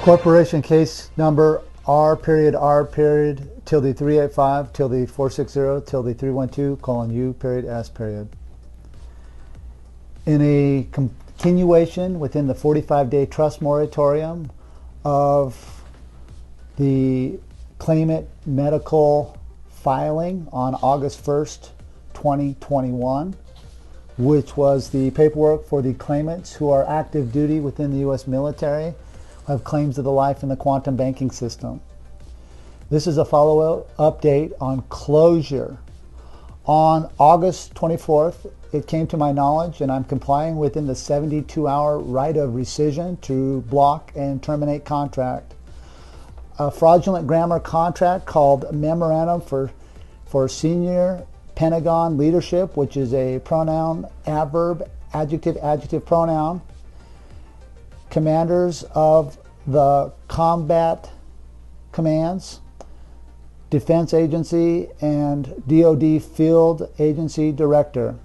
Corporation case number R period tilde 385 tilde 460 tilde 312 colon U period S period. In a continuation within the 45-day trust moratorium of the claimant medical filing on August 1st, 2021, which was the paperwork for the claimants who are active duty within the U.S. military, have claims of the life in the quantum banking system. This is a follow-up update on closure. On August 24th, it came to my knowledge, and I'm complying within the 72-hour right of rescission to block and terminate contract. A fraudulent grammar contract called Memorandum for Senior Pentagon Leadership, which is a pronoun, adverb, adjective pronoun, commanders of the combat commands, Defense Agency, and DoD Field Agency Director.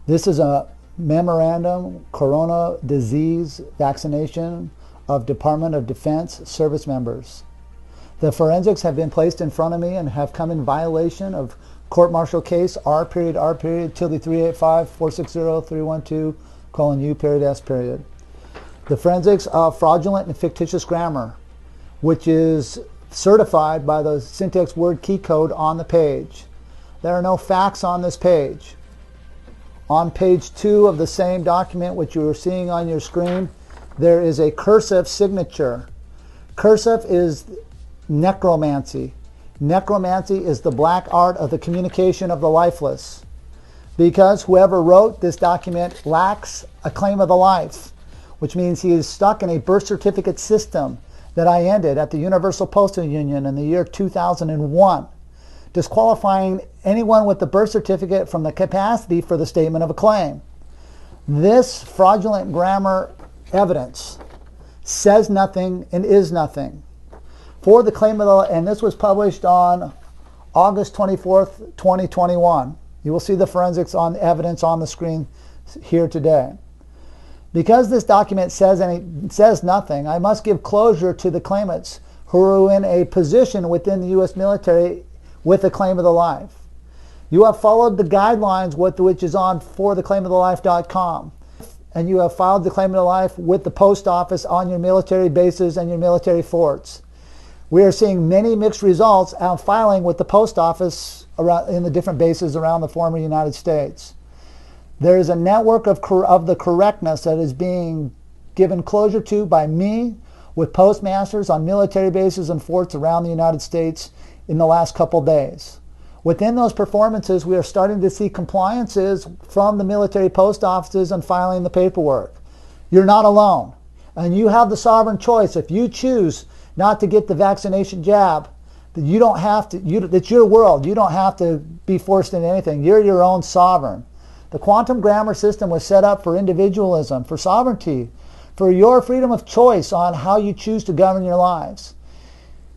This is a memorandum, corona disease vaccination of Department of Defense service members. The forensics have been placed in front of me and have come in violation of court-martial case R period tilde 385 460 312 colon U period S period. The forensics of fraudulent and fictitious grammar, which is certified by the syntax word key code on the page. There are no facts on this page. On page 2 of the same document, which you are seeing on your screen, there is a cursive signature. Cursive is necromancy. Necromancy is the black art of the communication of the lifeless, because whoever wrote this document lacks a claim of the life, which means he is stuck in a birth certificate system that I ended at the Universal Postal Union in the year 2001, disqualifying anyone with the birth certificate from the capacity for the statement of a claim. This fraudulent grammar evidence says nothing and is nothing. For the claim of the, and this was published on August 24th, 2021. You will see the forensics on evidence on the screen here today. Because this document says nothing, I must give closure to the claimants who are in a position within the U.S. military with a claim of the life. You have followed the guidelines which is on fortheclaimofthelife.com, and you have filed the claim of the life with the post office on your military bases and your military forts. We are seeing many mixed results out filing with the post office in the different bases around the former United States. There is a network of the correctness that is being given closure to by me with postmasters on military bases and forts around the United States in the last couple days. Within those performances, we are starting to see compliances from the military post offices and filing the paperwork. You're not alone, and you have the sovereign choice. If you choose not to get the vaccination jab, that you don't have to, it's your world. You don't have to be forced into anything. You're your own sovereign. The quantum grammar system was set up for individualism, for sovereignty, for your freedom of choice on how you choose to govern your lives.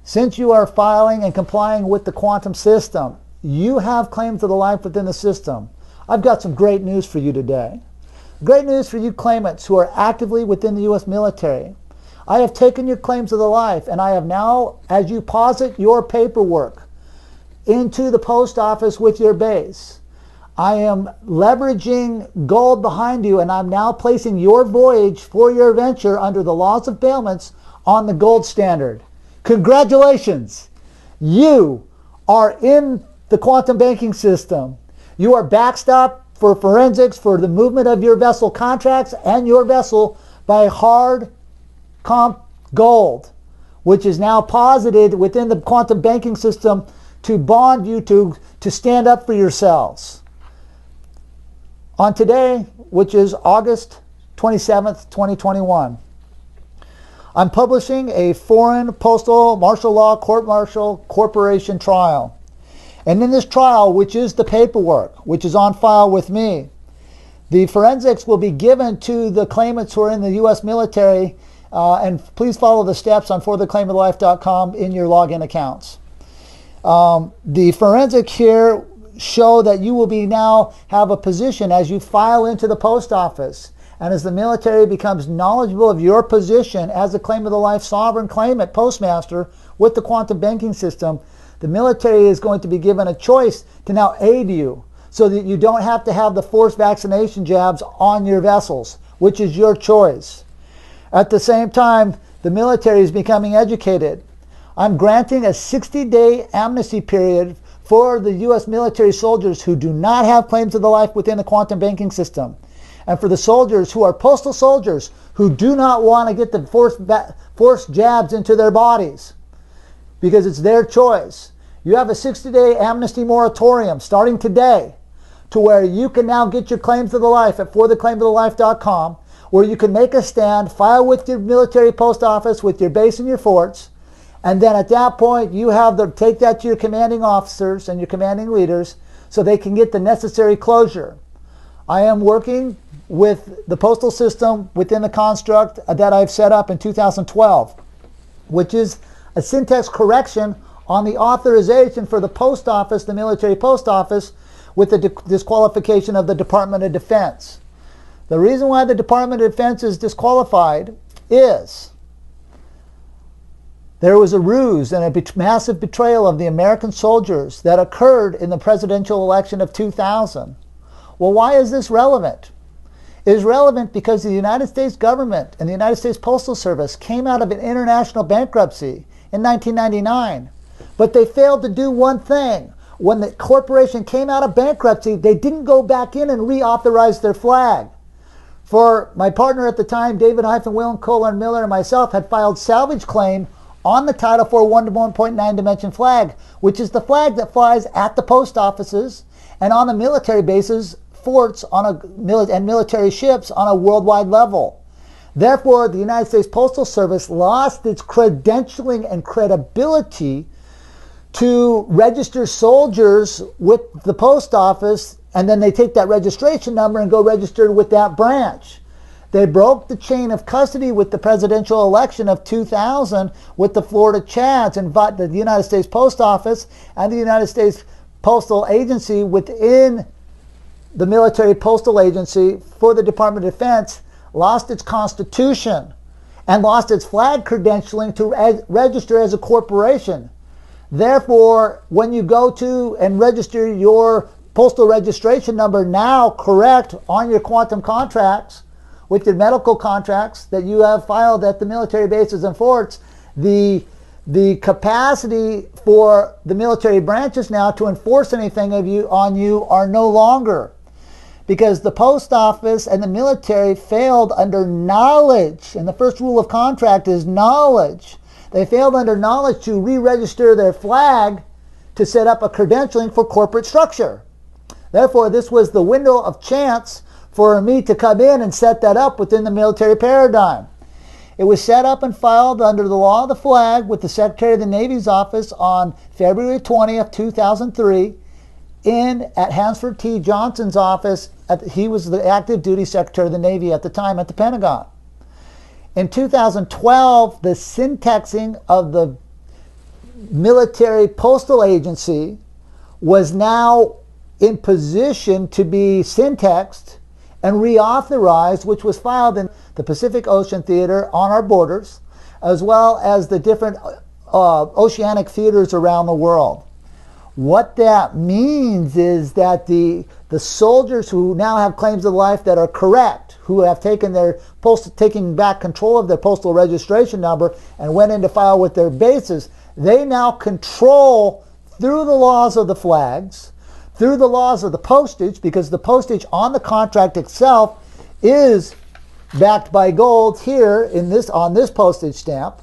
Since you are filing and complying with the quantum system, you have claims to the life within the system. I've got some great news for you today. Great news for you claimants who are actively within the U.S. military. I have taken your claims to the life, and I have now, as you posit your paperwork into the post office with your base, I am leveraging gold behind you, and I'm now placing your voyage for your venture under the laws of bailments on the gold standard. Congratulations! You are in the quantum banking system. You are backstopped for forensics for the movement of your vessel contracts and your vessel by hard comp gold, which is now posited within the quantum banking system to bond you to stand up for yourselves. On today, which is August 27th, 2021, I'm publishing a foreign postal martial law court-martial corporation trial. And in this trial, which is the paperwork, which is on file with me, the forensics will be given to the claimants who are in the U.S. military, and please follow the steps on fortheclaimofthelife.com in your login accounts. The forensic here show that you will be now have a position as you file into the post office And as the military becomes knowledgeable of your position as a claim of the life sovereign claimant postmaster with the quantum banking system, the military is going to be given a choice to now aid you so that you don't have to have the forced vaccination jabs on your vessels, which is your choice. At the same time, the military is becoming educated. I'm granting a 60-day amnesty period for the U.S. military soldiers who do not have claims of the life within the quantum banking system. And for the soldiers who are postal soldiers who do not want to get the forced jabs into their bodies, because it's their choice. You have a 60-day amnesty moratorium starting today to where you can now get your claims of the life at fortheclaimofthelife.com, where you can make a stand, file with your military post office with your base and your forts, and then at that point you have to take that to your commanding officers and your commanding leaders so they can get the necessary closure. I am working with the postal system within the construct that I've set up in 2012, which is a syntax correction on the authorization for the post office, the military post office, with the disqualification of the Department of Defense. The reason why the Department of Defense is disqualified is there was a ruse and a massive betrayal of the American soldiers that occurred in the presidential election of 2000. Well, why is this relevant? It is relevant because the United States government and the United States Postal Service came out of an international bankruptcy in 1999. But they failed to do one thing. When the corporation came out of bankruptcy, they didn't go back in and reauthorize their flag. For my partner at the time, David-William Colin Miller, and myself had filed salvage claim on the Title IV 1.9 dimension flag, which is the flag that flies at the post offices and on the military bases, forts and military ships on a worldwide level. Therefore, the United States Postal Service lost its credentialing and credibility to register soldiers with the post office, and then they take that registration number and go register with that branch. They broke the chain of custody with the presidential election of 2000 with the Florida Chads, and the United States Post Office and the United States Postal Agency within the Military Postal Agency for the Department of Defense lost its constitution and lost its flag credentialing to register as a corporation. Therefore, when you go to and register your postal registration number now correct on your quantum contracts, with your medical contracts that you have filed at the military bases and forts, the capacity for the military branches now to enforce anything on you are no longer. Because the post office and the military failed under knowledge, and the first rule of contract is knowledge. They failed under knowledge to re-register their flag to set up a credentialing for corporate structure. Therefore, this was the window of chance for me to come in and set that up within the military paradigm. It was set up and filed under the law of the flag with the Secretary of the Navy's office on February 20th, 2003 at Hansford T. Johnson's office. He was the active duty Secretary of the Navy at the time at the Pentagon. In 2012, the syntaxing of the military postal agency was now in position to be syntaxed and reauthorized, which was filed in the Pacific Ocean Theater on our borders, as well as the different oceanic theaters around the world. What that means is that the soldiers who now have claims of life that are correct, who have taken back control of their postal registration number and went in to file with their bases, they now control through the laws of the flags, through the laws of the postage, because the postage on the contract itself is backed by gold here on this postage stamp.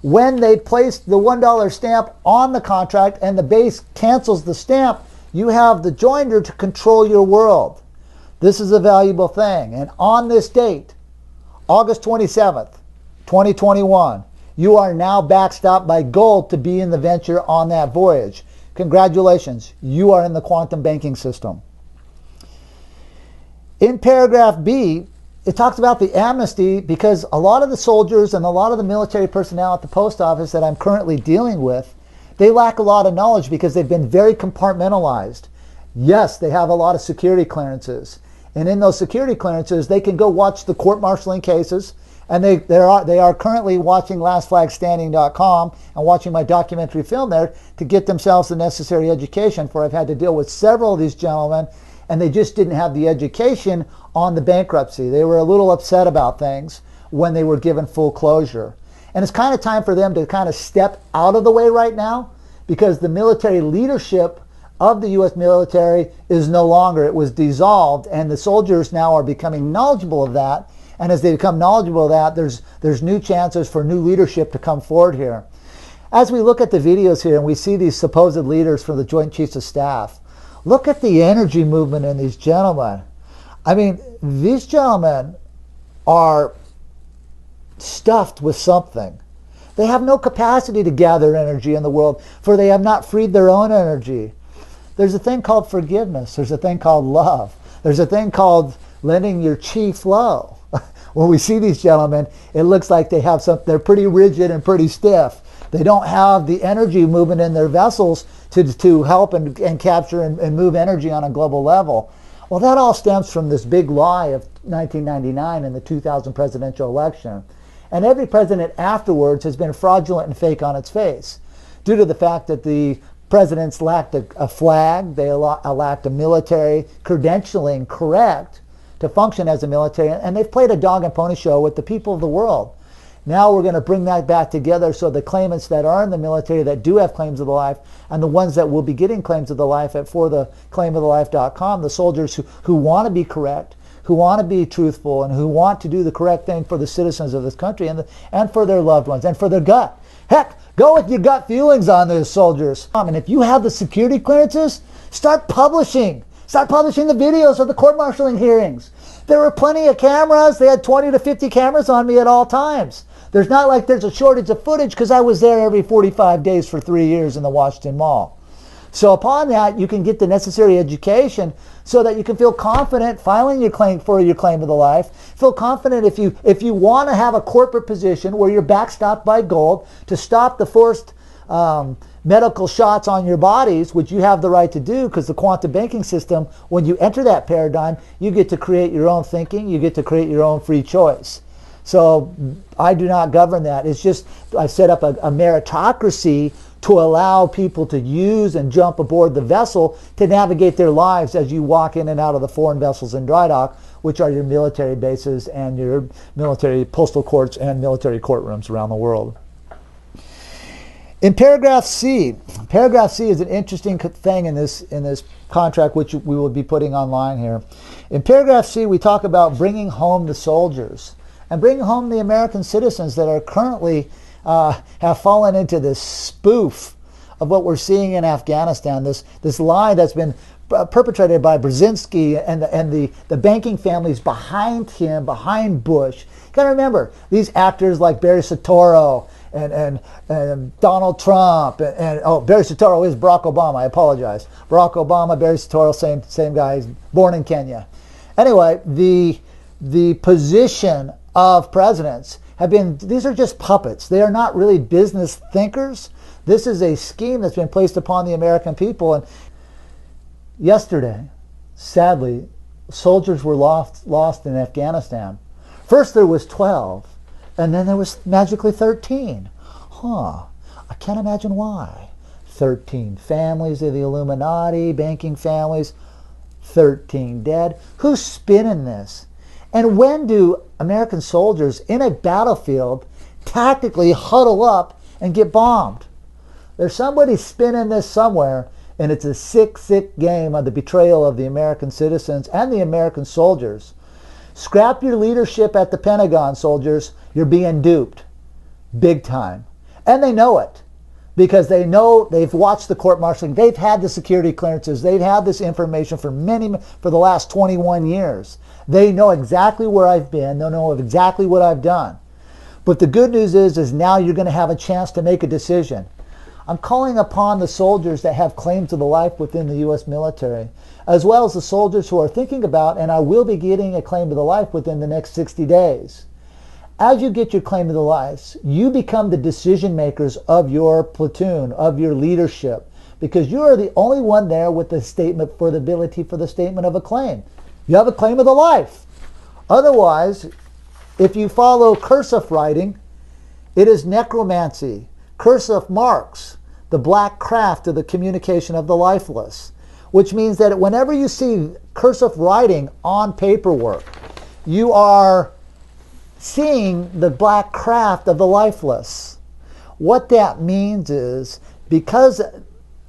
When they place the $1 stamp on the contract and the base cancels the stamp, you have the joinder to control your world. This is a valuable thing. And on this date, August 27th, 2021, you are now backstopped by gold to be in the venture on that voyage. Congratulations, you are in the quantum banking system. In paragraph B, it talks about the amnesty because a lot of the soldiers and a lot of the military personnel at the post office that I'm currently dealing with, they lack a lot of knowledge because they've been very compartmentalized. Yes, they have a lot of security clearances. And in those security clearances, they can go watch the court-martialing cases. And they are currently watching lastflagstanding.com and watching my documentary film there to get themselves the necessary education, for I've had to deal with several of these gentlemen, and they just didn't have the education on the bankruptcy. They were a little upset about things when they were given full closure. And it's kind of time for them to kind of step out of the way right now, because the military leadership of the U.S. military is no longer. It was dissolved, and the soldiers now are becoming knowledgeable of that. And as they become knowledgeable of that, there's new chances for new leadership to come forward here. As we look at the videos here and we see these supposed leaders from the Joint Chiefs of Staff, look at the energy movement in these gentlemen. I mean, these gentlemen are stuffed with something. They have no capacity to gather energy in the world, for they have not freed their own energy. There's a thing called forgiveness. There's a thing called love. There's a thing called letting your chief low. When we see these gentlemen, it looks like they have they're pretty rigid and pretty stiff. They don't have the energy movement in their vessels to help and capture and move energy on a global level. Well, that all stems from this big lie of 1999 and the 2000 presidential election. And every president afterwards has been fraudulent and fake on its face, due to the fact that the presidents lacked a flag, they lacked a military credentialing correct to function as a military, and they've played a dog and pony show with the people of the world. Now we're going to bring that back together, so the claimants that are in the military that do have claims of the life, and the ones that will be getting claims of the life at fortheclaimofthelife.com, the soldiers who want to be correct, who want to be truthful, and who want to do the correct thing for the citizens of this country and for their loved ones and for their gut. Heck, go with your gut feelings on this, soldiers. And if you have the security clearances, start publishing. Start publishing the videos of the court-martialing hearings. There were plenty of cameras. They had 20 to 50 cameras on me at all times. There's not like there's a shortage of footage, because I was there every 45 days for 3 years in the Washington Mall. So upon that, you can get the necessary education so that you can feel confident filing your claim for your claim of the life. Feel confident if you want to have a corporate position where you're backstopped by gold to stop the forced medical shots on your bodies, which you have the right to do, because the quantum banking system, when you enter that paradigm, you get to create your own thinking, you get to create your own free choice. So I do not govern that. It's just I set up a meritocracy to allow people to use and jump aboard the vessel to navigate their lives as you walk in and out of the foreign vessels in dry dock, which are your military bases and your military postal courts and military courtrooms around the world. In paragraph C is an interesting thing in this contract, which we will be putting online here. In paragraph C, we talk about bringing home the soldiers and bringing home the American citizens that are currently have fallen into this spoof of what we're seeing in Afghanistan, this lie that's been perpetrated by Brzezinski and the banking families behind him, behind Bush. You got to remember, these actors like Barry Soetoro and Donald Trump and Barry Soetoro is Barack Obama. I apologize. Barack Obama, Barry Soetoro, same guy. He's born in Kenya. Anyway, the position of presidents have been, these are just puppets. They are not really business thinkers. This is a scheme that's been placed upon the American people. And yesterday, sadly, soldiers were lost in Afghanistan. First there was 12, and then there was magically 13. I can't imagine why. 13 families of the Illuminati, banking families, 13 dead. Who's spinning this? And when do American soldiers in a battlefield tactically huddle up and get bombed? There's somebody spinning this somewhere, and it's a sick, sick game of the betrayal of the American citizens and the American soldiers. Scrap your leadership at the Pentagon, soldiers. You're being duped. Big time. And they know it, because they know, they've watched the court-martialing. They've had the security clearances. They've had this information for the last 21 years. They know exactly where I've been. They know exactly what I've done. But the good news is now you're going to have a chance to make a decision. I'm calling upon the soldiers that have claims to the life within the U.S. military, as well as the soldiers who are thinking about and I will be getting a claim to the life within the next 60 days. As you get your claim to the life, you become the decision makers of your platoon, of your leadership, because you are the only one there with the statement for the ability for the statement of a claim. You have a claim of the life. Otherwise, if you follow cursive writing, it is necromancy. Cursive marks the black craft of the communication of the lifeless, which means that whenever you see cursive writing on paperwork, you are seeing the black craft of the lifeless. What that means is, because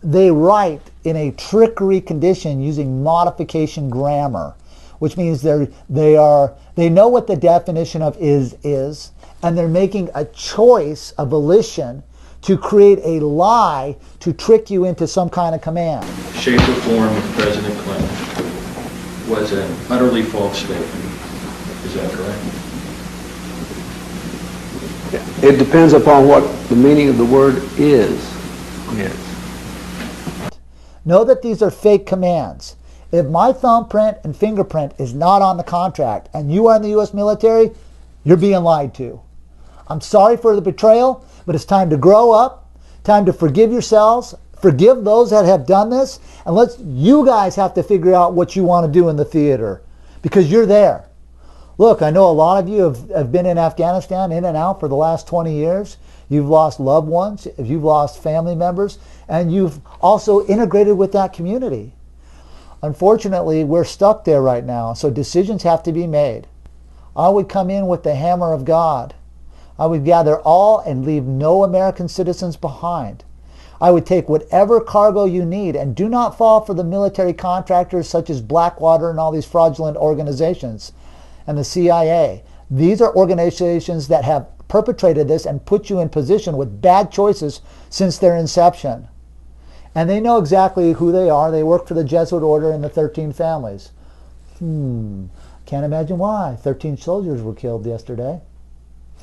they write in a trickery condition using modification grammar, which means they know what the definition of is, and they're making a choice, a volition, to create a lie to trick you into some kind of command. Shape or form of President Clinton was an utterly false statement. Is that correct? It depends upon what the meaning of the word is. Yes. Know that these are fake commands. If my thumbprint and fingerprint is not on the contract and you are in the U.S. military, you're being lied to. I'm sorry for the betrayal, but it's time to grow up, time to forgive yourselves, forgive those that have done this, and you guys have to figure out what you want to do in the theater, because you're there. Look, I know a lot of you have been in Afghanistan, in and out for the last 20 years. You've lost loved ones, you've lost family members, and you've also integrated with that community. Unfortunately, we're stuck there right now, so decisions have to be made. I would come in with the hammer of God. I would gather all and leave no American citizens behind. I would take whatever cargo you need, and do not fall for the military contractors such as Blackwater and all these fraudulent organizations and the CIA. These are organizations that have perpetrated this and put you in position with bad choices since their inception. And they know exactly who they are. They work for the Jesuit order and the 13 families. Can't imagine why. 13 soldiers were killed yesterday.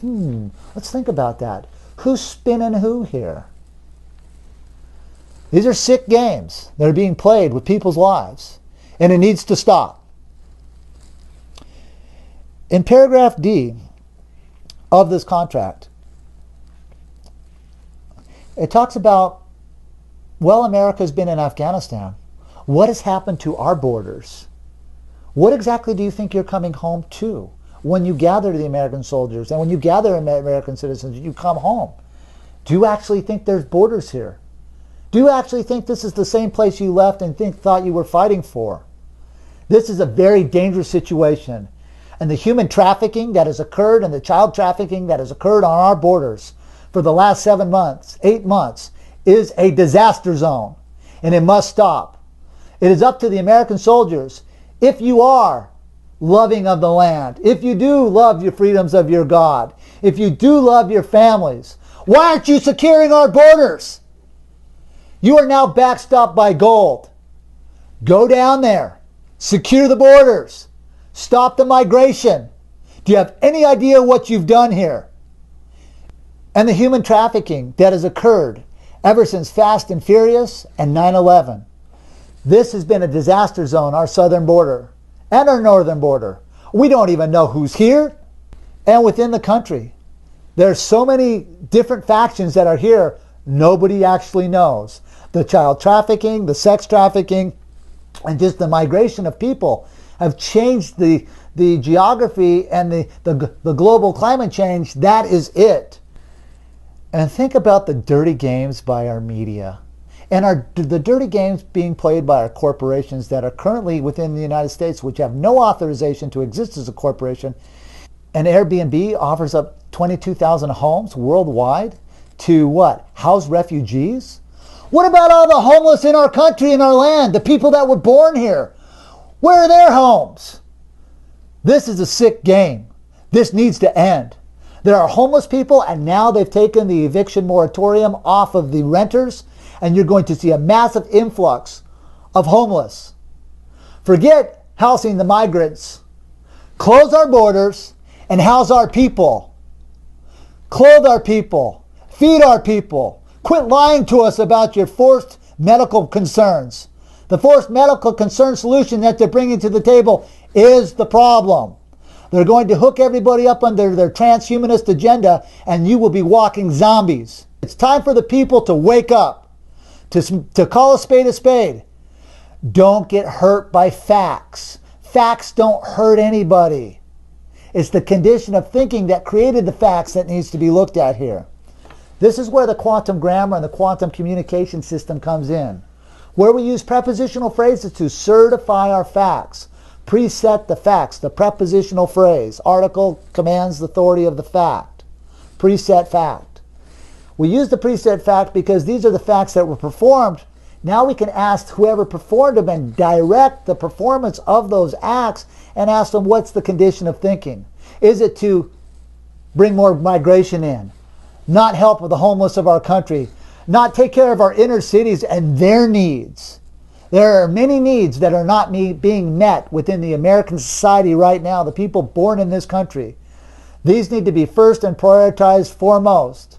Let's think about that. Who's spinning who here? These are sick games that are being played with people's lives, and it needs to stop. In paragraph D of this contract, it talks about, well, America's been in Afghanistan. What has happened to our borders? What exactly do you think you're coming home to? When you gather the American soldiers and when you gather American citizens, you come home. Do you actually think there's borders here? Do you actually think this is the same place you left and thought you were fighting for? This is a very dangerous situation. And the human trafficking that has occurred and the child trafficking that has occurred on our borders for the last 7 months, 8 months, is a disaster zone. And it must stop. It is up to the American soldiers, if you are loving of the land, if you do love your freedoms of your God, if you do love your families, why aren't you securing our borders? You are now backstopped by gold. Go down there. Secure the borders. Stop the migration. Do you have any idea what you've done here? And the human trafficking that has occurred ever since Fast and Furious and 9/11. This has been a disaster zone, our southern border and our northern border. We don't even know who's here. And within the country, there's so many different factions that are here, nobody actually knows. The child trafficking, the sex trafficking, and just the migration of people have changed the geography and the global climate change. That is it. And think about the dirty games by our media. And the dirty games being played by our corporations that are currently within the United States, which have no authorization to exist as a corporation. And Airbnb offers up 22,000 homes worldwide to what? House refugees? What about all the homeless in our country, in our land, the people that were born here? Where are their homes? This is a sick game. This needs to end. There are homeless people, and now they've taken the eviction moratorium off of the renters, and you're going to see a massive influx of homeless. Forget housing the migrants. Close our borders and house our people. Clothe our people. Feed our people. Quit lying to us about your forced medical concerns. The forced medical concern solution that they're bringing to the table is the problem. They're going to hook everybody up under their transhumanist agenda, and you will be walking zombies. It's time for the people to wake up, to call a spade a spade. Don't get hurt by facts. Facts don't hurt anybody. It's the condition of thinking that created the facts that needs to be looked at here. This is where the quantum grammar and the quantum communication system comes in, where we use prepositional phrases to certify our facts, preset the facts, the prepositional phrase. Article commands the authority of the fact. Preset fact. We use the preset fact because these are the facts that were performed. Now we can ask whoever performed them and direct the performance of those acts and ask them, what's the condition of thinking? Is it to bring more migration in, not help with the homeless of our country, not take care of our inner cities and their needs? There are many needs that are not being met within the American society right now, the people born in this country. These need to be first and prioritized foremost.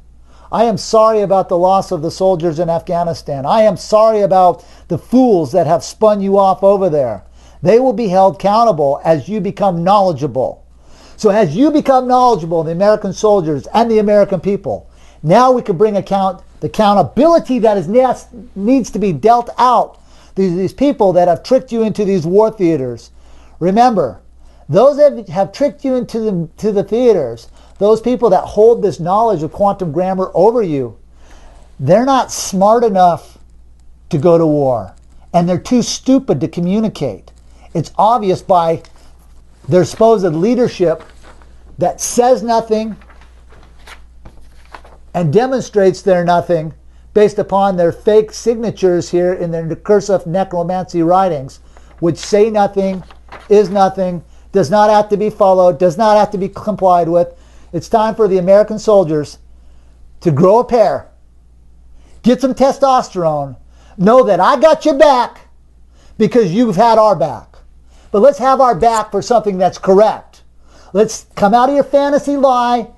I am sorry about the loss of the soldiers in Afghanistan. I am sorry about the fools that have spun you off over there. They will be held accountable as you become knowledgeable. So as you become knowledgeable, the American soldiers and the American people, now we can bring the accountability that needs to be dealt out. These people that have tricked you into these war theaters. Remember, those that have tricked you into the theaters, those people that hold this knowledge of quantum grammar over you, they're not smart enough to go to war. And they're too stupid to communicate. It's obvious by their supposed leadership that says nothing and demonstrates their nothing based upon their fake signatures here in their cursive necromancy writings, which say nothing, is nothing, does not have to be followed, does not have to be complied with. It's time for the American soldiers to grow a pair, get some testosterone, know that I got your back because you've had our back. But let's have our back for something that's correct. Let's come out of your fantasy lie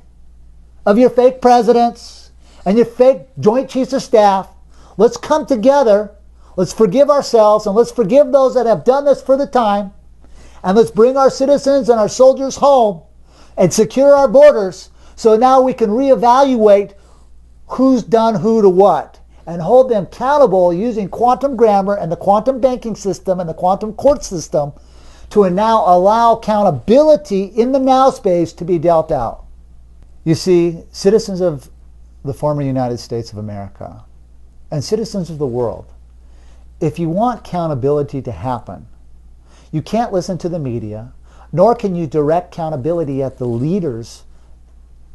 of your fake presidents and your fake Joint Chiefs of Staff. Let's come together, let's forgive ourselves, and let's forgive those that have done this for the time, and let's bring our citizens and our soldiers home and secure our borders so now we can reevaluate who's done who to what and hold them accountable using quantum grammar and the quantum banking system and the quantum court system to now allow accountability in the now space to be dealt out. You see, citizens of the former United States of America and citizens of the world, if you want accountability to happen, you can't listen to the media, nor can you direct accountability at the leaders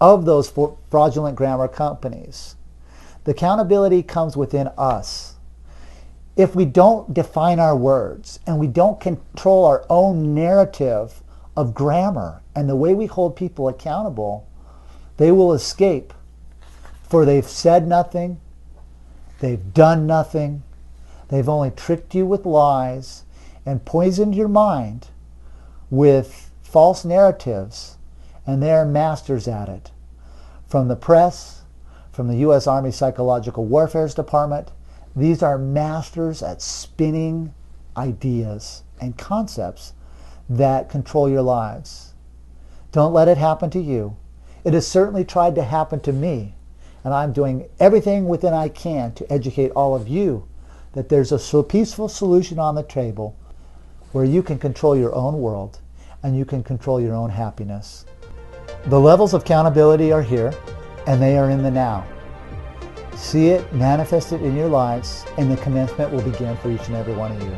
of those fraudulent grammar companies. The accountability comes within us. If we don't define our words and we don't control our own narrative of grammar and the way we hold people accountable, they will escape. For they've said nothing, they've done nothing, they've only tricked you with lies and poisoned your mind with false narratives, and they're masters at it. From the press, from the U.S. Army Psychological Warfare Department, these are masters at spinning ideas and concepts that control your lives. Don't let it happen to you. It has certainly tried to happen to me, and I'm doing everything within I can to educate all of you that there's a peaceful solution on the table where you can control your own world and you can control your own happiness. The levels of accountability are here, and they are in the now. See it manifested in your lives, and the commencement will begin for each and every one of you.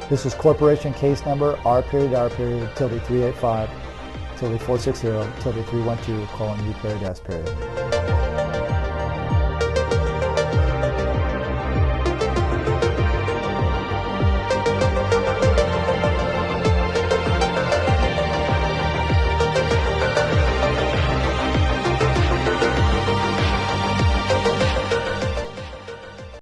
This is corporation case number R period tilde 385 tilde 460 tilde 312 : U period S period.